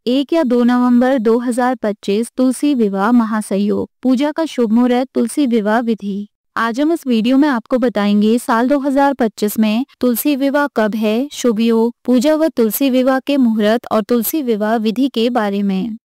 1 या 2 नवंबर 2025 तुलसी विवाह महासंयोग, पूजा का शुभ मुहूर्त, तुलसी विवाह विधि। आज हम इस वीडियो में आपको बताएंगे साल 2025 में तुलसी विवाह कब है, शुभ योग, पूजा व तुलसी विवाह के मुहूर्त और तुलसी विवाह विधि के बारे में।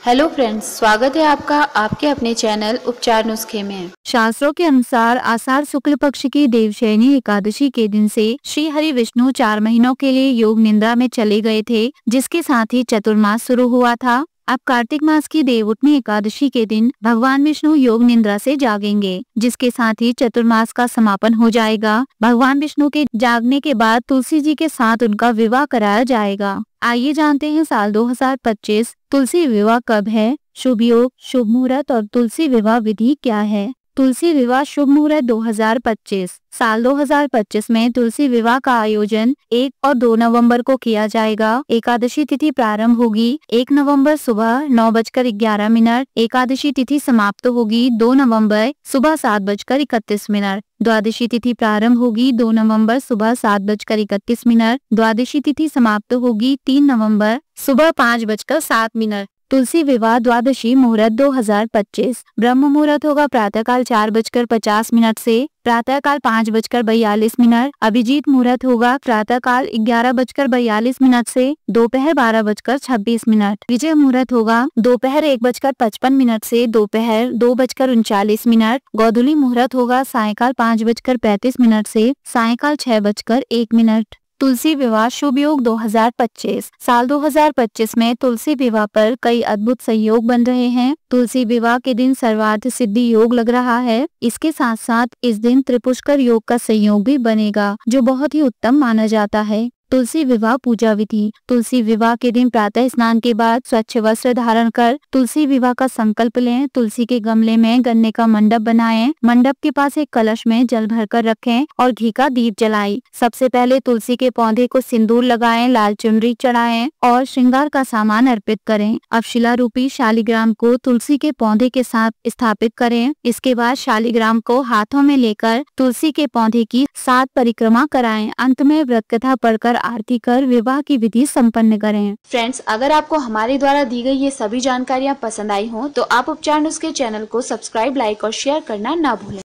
हेलो फ्रेंड्स, स्वागत है आपका आपके अपने चैनल उपचार नुस्खे में। शास्त्रों के अनुसार आषाढ़ शुक्ल पक्ष की देवशयनी एकादशी के दिन से श्री हरि विष्णु 4 महीनों के लिए योग निद्रा में चले गए थे, जिसके साथ ही चतुर्मास शुरू हुआ था। अब कार्तिक मास की देवउठनी एकादशी के दिन भगवान विष्णु योग निद्रा से जागेंगे, जिसके साथ ही चतुर्मास का समापन हो जाएगा। भगवान विष्णु के जागने के बाद तुलसी जी के साथ उनका विवाह कराया जाएगा। आइए जानते हैं साल 2025 तुलसी विवाह कब है, शुभ योग, शुभ मुहूर्त और तुलसी विवाह विधि क्या है। तुलसी विवाह शुभ मुहूर्त 2025। साल 2025 में तुलसी विवाह का आयोजन 1 और 2 नवंबर को किया जाएगा। एकादशी तिथि प्रारंभ होगी 1 नवंबर सुबह 9:11। एकादशी तिथि समाप्त होगी 2 नवंबर सुबह 7:31। द्वादशी तिथि प्रारंभ होगी 2 नवंबर सुबह 7:31। द्वादशी तिथि समाप्त होगी 3 नवंबर सुबह 5:07। तुलसी विवाह द्वादशी मुहूर्त 2025। ब्रह्म मुहूर्त होगा प्रातःकाल 4:50 से प्रातःकाल 5:42। अभिजीत मुहूर्त होगा प्रातःकाल 11:42 से दोपहर 12:26। विजय मुहूर्त होगा दोपहर 1:55 से दोपहर 2:39। गोधूली मुहूर्त होगा सायंकाल 5:35 से सायंकाल 6:01। तुलसी विवाह शुभ योग 2025। साल 2025 में तुलसी विवाह पर कई अद्भुत संयोग बन रहे हैं। तुलसी विवाह के दिन सर्वार्थ सिद्धि योग लग रहा है। इसके साथ साथ इस दिन त्रिपुष्कर योग का संयोग भी बनेगा, जो बहुत ही उत्तम माना जाता है। तुलसी विवाह पूजा विधि। तुलसी विवाह के दिन प्रातः स्नान के बाद स्वच्छ वस्त्र धारण कर तुलसी विवाह का संकल्प लें। तुलसी के गमले में गन्ने का मंडप बनाएं। मंडप के पास एक कलश में जल भरकर रखें और घी का दीप जलाएं। सबसे पहले तुलसी के पौधे को सिंदूर लगाएं, लाल चुनरी चढ़ाएं और श्रृंगार का सामान अर्पित करें। अब शिला रूपी शालिग्राम को तुलसी के पौधे के साथ स्थापित करें। इसके बाद शालिग्राम को हाथों में लेकर तुलसी के पौधे की 7 परिक्रमा कराएं। अंत में व्रत कथा पढ़कर आरती कर विवाह की विधि संपन्न करें। फ्रेंड्स, अगर आपको हमारे द्वारा दी गई ये सभी जानकारियाँ पसंद आई हो तो आप उपचार नुस्खे चैनल को सब्सक्राइब, लाइक और शेयर करना ना भूलें।